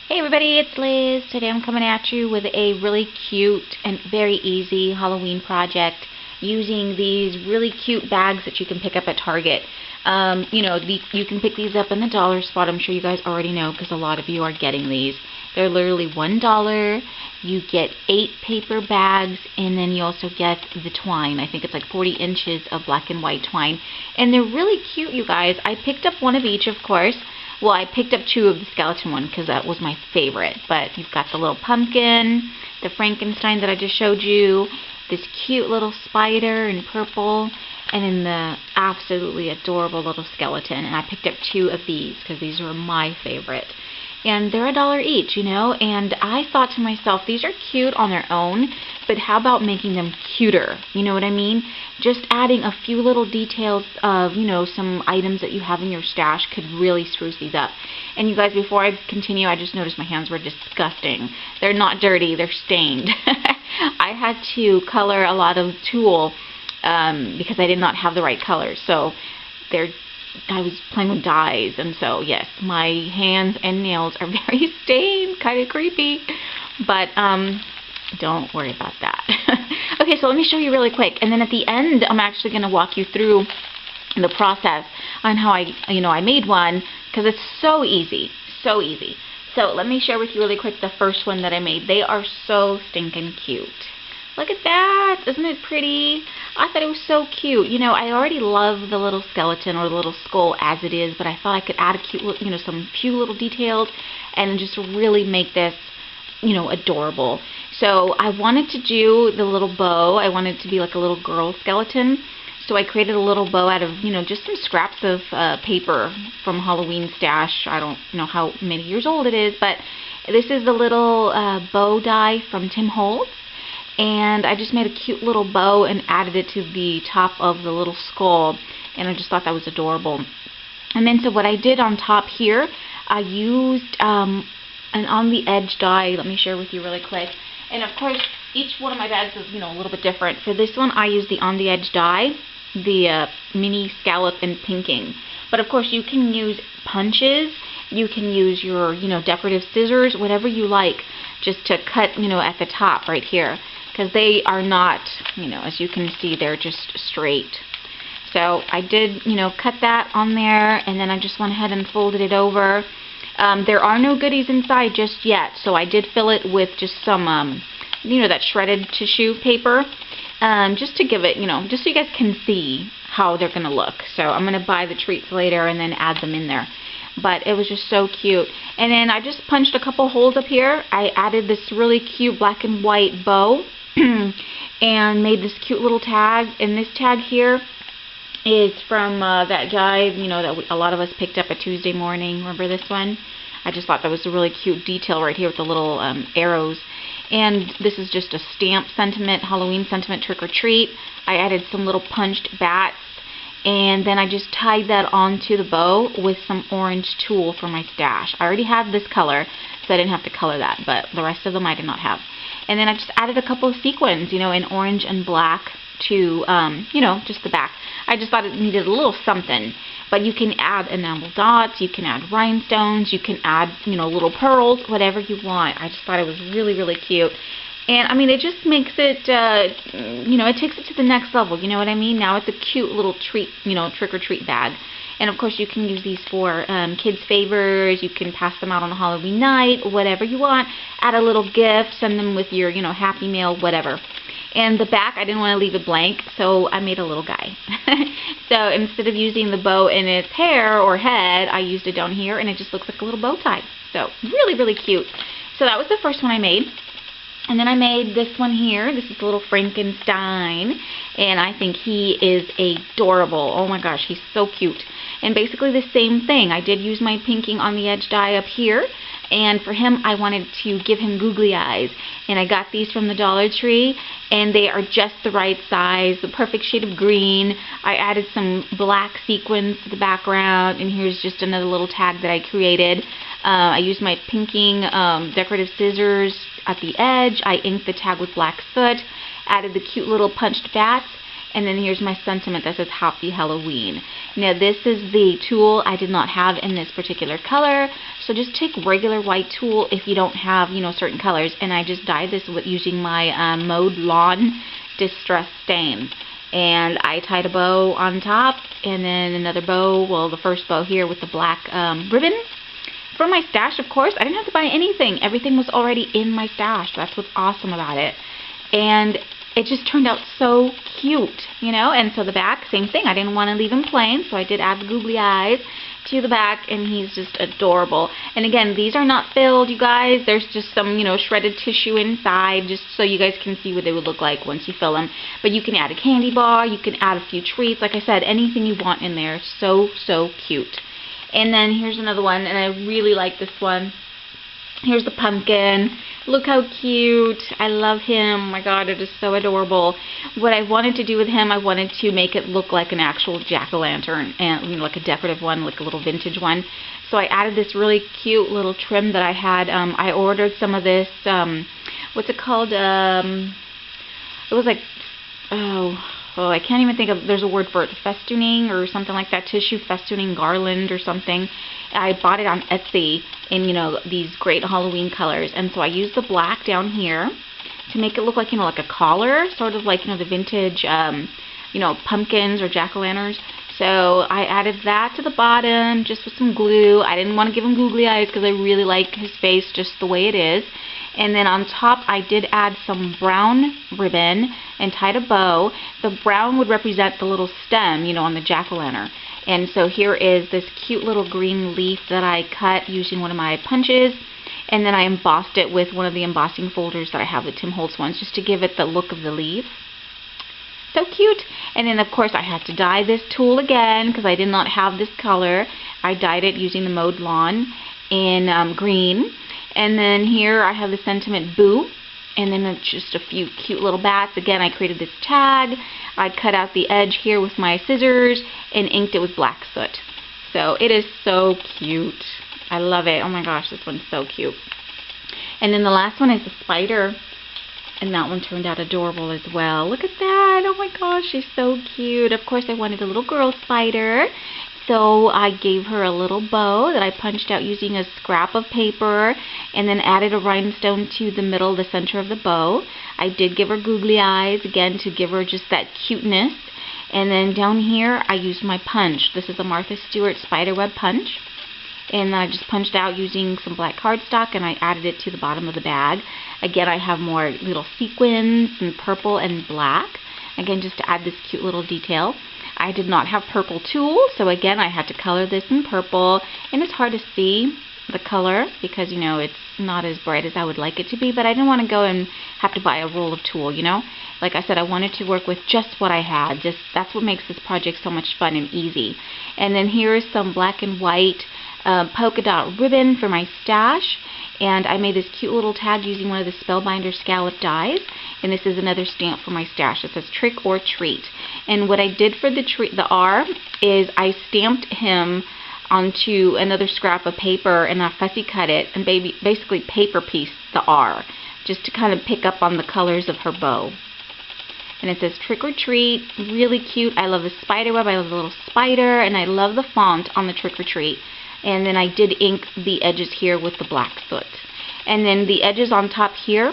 Hey everybody, it's Liz. Today I'm coming at you with a really cute and very easy Halloween project using these really cute bags that you can pick up at Target. You can pick these up in the dollar spot. I'm sure you guys already know because a lot of you are getting these. They're literally $1. You get 8 paper bags, and then you also get the twine. I think it's like 40 inches of black and white twine. And they're really cute, you guys. I picked up one of each, of course. Well, I picked up 2 of the skeleton one because that was my favorite. But you've got the little pumpkin, the Frankenstein that I just showed you, this cute little spider in purple, and then the absolutely adorable little skeleton. And I picked up 2 of these because these were my favorite. And they're $1 each, and I thought to myself, these are cute on their own, but how about making them cuter? You know what I mean? Just adding a few little details of, some items that you have in your stash could really spruce these up. And you guys, before I continue, I just noticed my hands were disgusting. They're not dirty, they're stained. I had to color a lot of tulle because I did not have the right colors. So I was playing with dyes, and so yes, my hands and nails are very stained, kind of creepy, but don't worry about that. Okay, so let me show you really quick, and then at the end I'm actually going to walk you through the process on how I made one, because it's so easy, so easy. So let me share with you really quick the first one that I made. They are so stinking cute. Look at that! Isn't it pretty? I thought it was so cute. I already love the little skeleton or the little skull as it is, but I thought I could add a cute, some few little details and just really make this, adorable. So I wanted to do the little bow. I wanted it to be like a little girl skeleton. So I created a little bow out of, just some scraps of paper from Halloween stash. I don't know how many years old it is, but this is the little bow die from Tim Holtz. And I just made a cute little bow and added it to the top of the little skull, and I just thought that was adorable. And then so what I did on top here, I used an on the edge die. Let me share with you really quick. And of course, each one of my bags is a little bit different. For this one, I used the on the edge die, the mini scallop and pinking. But of course, you can use punches. You can use your decorative scissors, whatever you like, just to cut at the top right here. Because they are not, as you can see, they're just straight. So I did, cut that on there, and then I just went ahead and folded it over. There are no goodies inside just yet, so I did fill it with just some, that shredded tissue paper, just to give it, just so you guys can see how they're going to look. So I'm going to buy the treats later and then add them in there. But it was just so cute. And then I just punched a couple holes up here. I added this really cute black and white bow and made this cute little tag. And this tag here is from that guy, that a lot of us picked up a Tuesday morning. Remember this one? I just thought that was a really cute detail right here with the little arrows. And this is just a stamp sentiment, Halloween sentiment trick or treat. I added some little punched bats. And then I just tied that onto the bow with some orange tulle from my stash. I already had this color, so I didn't have to color that, but the rest of them I did not have. And then I just added a couple of sequins, in orange and black to, just the back. I just thought it needed a little something. But you can add enamel dots, you can add rhinestones, you can add, little pearls, whatever you want. I just thought it was really, really cute. And, I mean, it just makes it, it takes it to the next level, you know what I mean? Now it's a cute little treat, trick-or-treat bag. And, of course, you can use these for kids' favors. You can pass them out on a Halloween night, whatever you want. Add a little gift, send them with your, Happy Mail, whatever. And the back, I didn't want to leave it blank, so I made a little guy. So instead of using the bow in its hair or head, I used it down here, and it just looks like a little bow tie. So really, really cute. So that was the first one I made. And then I made this one here. This is a little Frankenstein. And I think he is adorable. Oh my gosh, he's so cute. And basically the same thing. I did use my pinking on the edge die up here. And for him, I wanted to give him googly eyes. And I got these from the Dollar Tree. And they are just the right size, the perfect shade of green. I added some black sequins to the background. And here's just another little tag that I created. I used my pinking decorative scissors at the edge. I inked the tag with black soot, added the cute little punched bats, And then here's my sentiment that says Happy Halloween. Now this is the tool I did not have in this particular color, so just take regular white tool if you don't have, you know, certain colors. And I just dyed this with using my Mowed Lawn Distress Stain. And I tied a bow on top, and then another bow, well, the first bow here with the black ribbon. From my stash, of course, I didn't have to buy anything. Everything was already in my stash. That's what's awesome about it. And it just turned out so cute, you know. And so the back, same thing. I didn't want to leave him plain, so I did add the googly eyes to the back, and he's just adorable. And again, these are not filled, you guys. There's just some, you know, shredded tissue inside, just so you guys can see what they would look like once you fill them. But you can add a candy bar, you can add a few treats, like I said, anything you want in there. So, so cute. And then here's another one, and I really like this one. Here's the pumpkin. Look how cute. I love him. Oh my god, it is so adorable. What I wanted to do with him, I wanted to make it look like an actual jack-o'-lantern, and you know, like a decorative one, like a little vintage one. So I added this really cute little trim that I had. I ordered some of this, what's it called? It was like, I can't even think of, there's a word for it, festooning or something like that, tissue festooning garland or something. I bought it on Etsy in, you know, these great Halloween colors, and so I used the black down here to make it look like, you know, like a collar, sort of like, you know, the vintage, you know, pumpkins or jack-o'-lanterns. So I added that to the bottom just with some glue. I didn't want to give him googly eyes because I really like his face just the way it is. And then on top I did add some brown ribbon and tied a bow. The brown would represent the little stem, you know, on the jack-o'-lantern. And so here is this cute little green leaf that I cut using one of my punches. And then I embossed it with one of the embossing folders that I have, the Tim Holtz ones, just to give it the look of the leaf. So cute. And then of course I had to dye this tool again because I did not have this color. I dyed it using the Mowed Lawn in green. And then here I have the sentiment Boo. And then just a few cute little bats. Again, I created this tag. I cut out the edge here with my scissors and inked it with black soot. So it is so cute. I love it. Oh my gosh, this one's so cute. And then the last one is the spider. And that one turned out adorable as well. Look at that. Oh my gosh, she's so cute. Of course, I wanted a little girl spider. So I gave her a little bow that I punched out using a scrap of paper and then added a rhinestone to the middle, the center of the bow. I did give her googly eyes, again, to give her just that cuteness. And then down here, I used my punch. This is a Martha Stewart spiderweb punch. And I just punched out using some black cardstock, and I added it to the bottom of the bag. Again, I have more little sequins and purple and black. Again, just to add this cute little detail. I did not have purple tulle, so again, I had to color this in purple. And it's hard to see the color because, you know, it's not as bright as I would like it to be, but I didn't want to go and have to buy a roll of tulle, you know. Like I said, I wanted to work with just what I had. That's what makes this project so much fun and easy. And then here is some black and white polka dot ribbon for my stash, and I made this cute little tag using one of the Spellbinder scallop dies, and this is another stamp for my stash. It says trick or treat. And what I did for the R is I stamped him onto another scrap of paper, and I fussy cut it and basically paper pieced the R just to kind of pick up on the colors of her bow. And it says trick or treat, really cute. I love the spider web, I love the little spider, and I love the font on the trick or treat. And then I did ink the edges here with the black soot. And then the edges on top here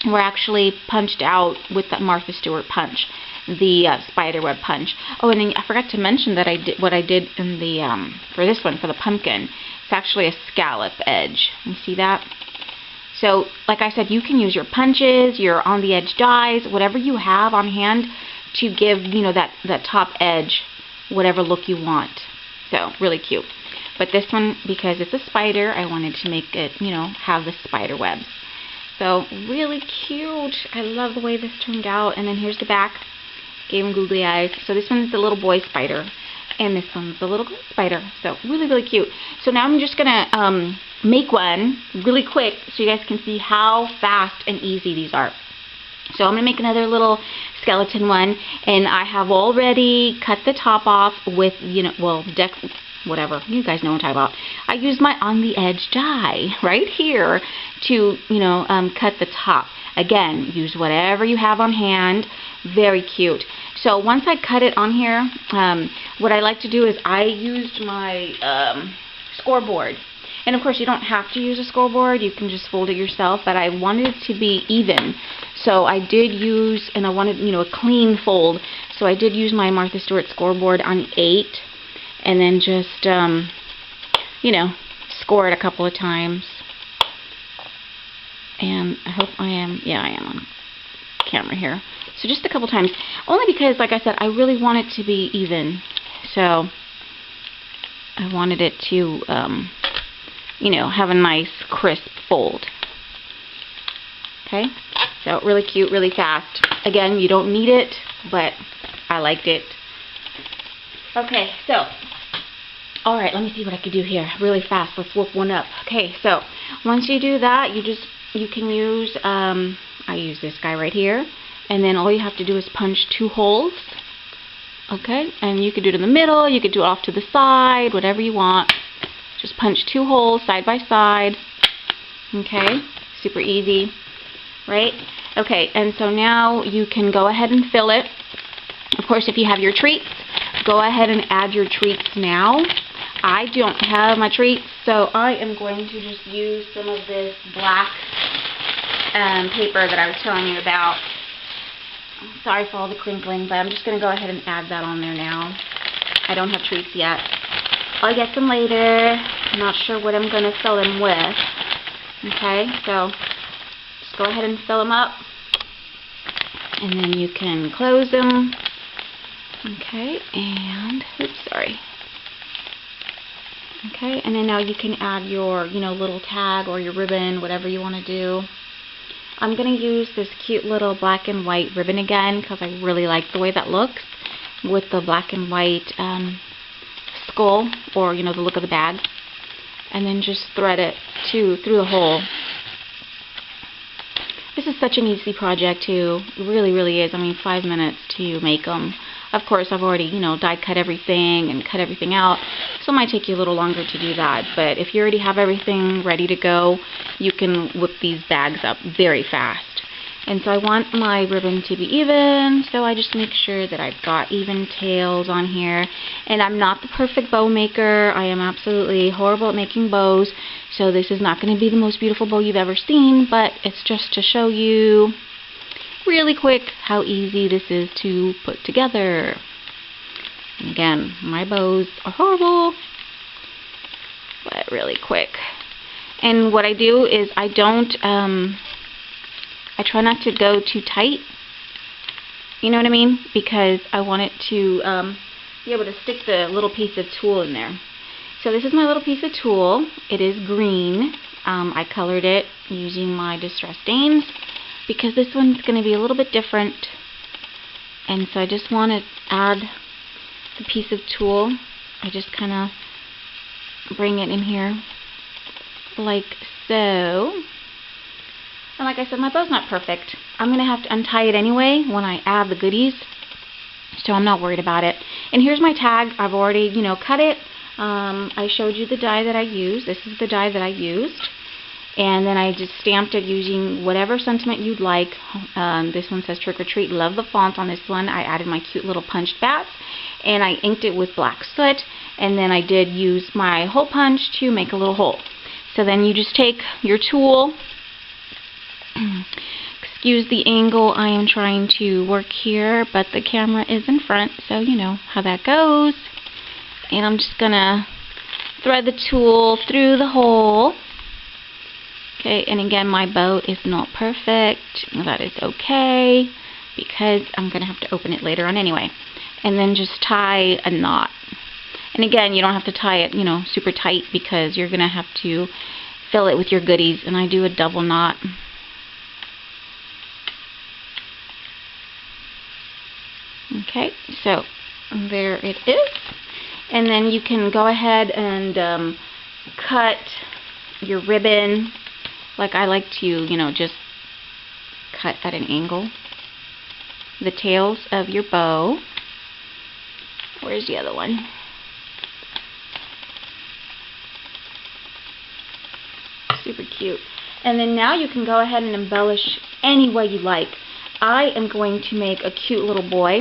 were actually punched out with that Martha Stewart punch, the spiderweb punch. Oh, and then I forgot to mention that I did what I did in the for this one, for the pumpkin. It's actually a scallop edge. You see that? So, like I said, you can use your punches, your on the edge dies, whatever you have on hand to give, you know, that top edge whatever look you want. So, really cute. But this one, because it's a spider, I wanted to make it, you know, have the spider webs. So, really cute. I love the way this turned out. And then here's the back. Gave him googly eyes. So this one's the little boy spider. And this one's the little girl spider. So, really, really cute. So now I'm just going to make one really quick so you guys can see how fast and easy these are. So I'm going to make another little skeleton one. And I have already cut the top off with, you know, well, whatever, you guys know what I'm talking about. I used my on the edge die right here to, you know, cut the top. Again, use whatever you have on hand. Very cute. So once I cut it on here, what I like to do is I used my scoreboard. And of course you don't have to use a scoreboard, you can just fold it yourself, but I wanted it to be even. So I did use, and I wanted, a clean fold. So I did use my Martha Stewart scoreboard on 8, and then just, score it a couple of times. And I hope I am on camera here. So just a couple times, only because, like I said, I really want it to be even. So I wanted it to, have a nice crisp fold. Okay, so really cute, really fast. Again, you don't need it, but I liked it. Okay, so, alright, let me see what I could do here really fast. Let's whoop one up. Okay, so once you do that, you can use, I use this guy right here, and then all you have to do is punch 2 holes. Okay, and you could do it in the middle, you could do it off to the side, whatever you want. Just punch 2 holes side by side. Okay, super easy, right? Okay, and so now you can go ahead and fill it. Of course, if you have your treats, go ahead and add your treats now. I don't have my treats, so I am going to just use some of this black paper that I was telling you about. Sorry for all the crinkling, but I'm just going to go ahead and add that on there now. I don't have treats yet. I'll get them later. I'm not sure what I'm going to fill them with. Okay, so just go ahead and fill them up. And then you can close them. Okay, and, oops, sorry. Okay, and then now you can add your, little tag or your ribbon, whatever you want to do. I'm going to use this cute little black and white ribbon again because I really like the way that looks with the black and white skull, or the look of the bag, and then just thread it through the hole. This is such an easy project too. It really, really is. I mean, 5 minutes to make them. Of course, I've already, die cut everything and cut everything out, so it might take you a little longer to do that. But if you already have everything ready to go, you can whip these bags up very fast. And so I want my ribbon to be even, so I just make sure that I've got even tails on here. And I'm not the perfect bow maker. I am absolutely horrible at making bows, so this is not going to be the most beautiful bow you've ever seen, but it's just to show you really quick how easy this is to put together. And again, my bows are horrible, but really quick. And what I do is I don't, I try not to go too tight, you know what I mean? Because I want it to be able to stick the little piece of tulle in there. So this is my little piece of tulle. It is green. I colored it using my Distress Stains because this one's going to be a little bit different. And so I just want to add the piece of tulle. I just kind of bring it in here like so. And like I said, my bow's not perfect. I'm going to have to untie it anyway when I add the goodies, so I'm not worried about it. And here's my tag. I've already, cut it. I showed you the die that I used. This is the die that I used. And then I just stamped it using whatever sentiment you'd like. This one says Trick or Treat. Love the font on this one. I added my cute little punched bats. And I inked it with black soot. And then I did use my hole punch to make a little hole. So then you just take your tool. Excuse the angle I am trying to work here, but the camera is in front, so you know how that goes. And I'm just gonna thread the tool through the hole. Okay, and again, my bow is not perfect. That is okay, because I'm gonna have to open it later on anyway. And then just tie a knot. And again, you don't have to tie it, super tight, because you're gonna have to fill it with your goodies. And I do a double knot. Okay, so there it is. And then you can go ahead and cut your ribbon. Like I like to, just cut at an angle. The tails of your bow. Where's the other one? Super cute. And then now you can go ahead and embellish any way you like. I am going to make a cute little boy.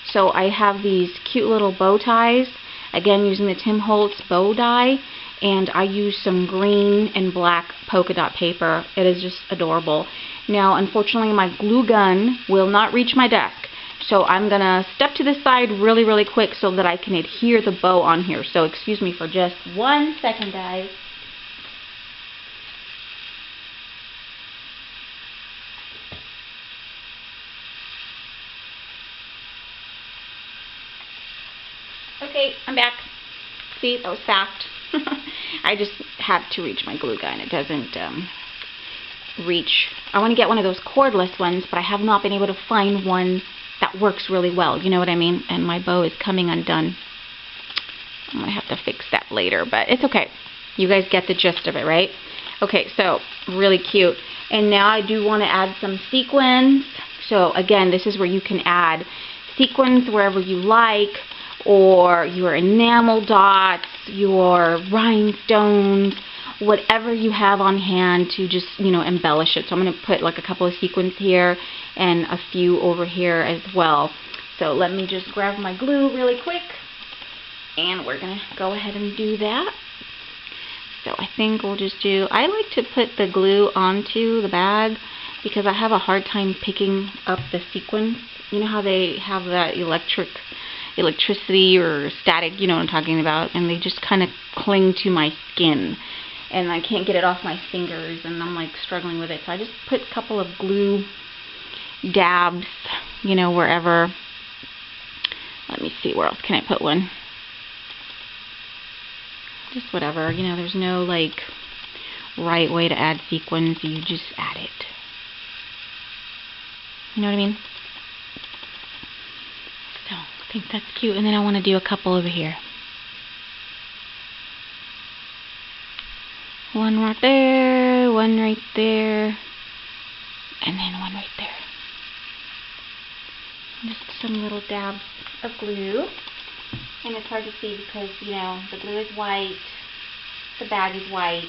So I have these cute little bow ties, again using the Tim Holtz bow die, and I use some green and black polka dot paper. It is just adorable. Now unfortunately my glue gun will not reach my desk, so I'm going to step to the side really quick so that I can adhere the bow on here. So excuse me for just 1 second, guys. Okay, I'm back. See, that was fast. I just have to reach my glue gun. It doesn't reach. I want to get one of those cordless ones, but I have not been able to find one that works really well. You know what I mean? And my bow is coming undone. I'm going to have to fix that later, but it's okay. You guys get the gist of it, right? Okay, so really cute. And now I do want to add some sequins. So again, this is where you can add sequins wherever you like, or your enamel dots, your rhinestones, whatever you have on hand to just, you know, embellish it. So I'm going to put like a couple of sequins here and a few over here as well. So let me just grab my glue really quick, and we're going to go ahead and do that. So I think we'll just do, I like to put the glue onto the bag because I have a hard time picking up the sequins. You know how they have that electricity or static, you know what I'm talking about, and they just kind of cling to my skin and I can't get it off my fingers, and I'm like struggling with it. So I just put a couple of glue dabs, you know, wherever. Let me see, where else can I put one? Just whatever, you know, there's no like right way to add sequins, you just add it. You know what I mean? So I think that's cute, and then I want to do a couple over here. One right there, one right there, and then one right there. Just some little dabs of glue. And it's hard to see because, you know, the glue is white, the bag is white.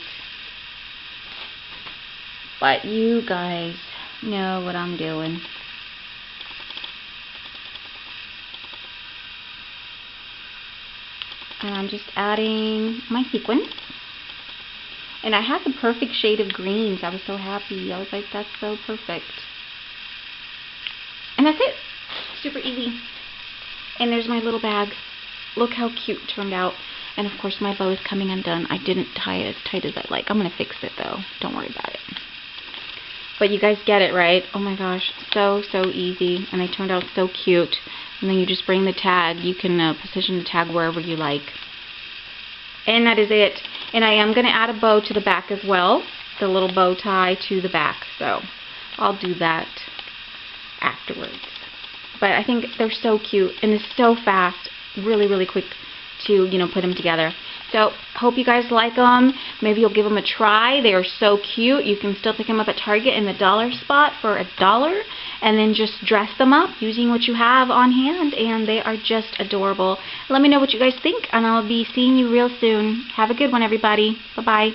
But you guys know what I'm doing. And I'm just adding my sequins. And I had the perfect shade of greens. I was so happy. I was like, that's so perfect. And that's it. Super easy. And there's my little bag. Look how cute it turned out. And of course my bow is coming undone. I didn't tie it as tight as I like. I'm going to fix it though. Don't worry about it. But you guys get it, right? Oh my gosh. So easy. And they turned out so cute. And then you just bring the tag. You can position the tag wherever you like. And that is it. And I am going to add a bow to the back as well. The little bow tie to the back. So I'll do that afterwards. But I think they're so cute. And it's so fast. Really quick to, you know, put them together. So hope you guys like them. Maybe you'll give them a try. They are so cute. You can still pick them up at Target in the dollar spot for $1, and then just dress them up using what you have on hand, and they are just adorable. Let me know what you guys think, and I'll be seeing you real soon. Have a good one, everybody. Bye-bye.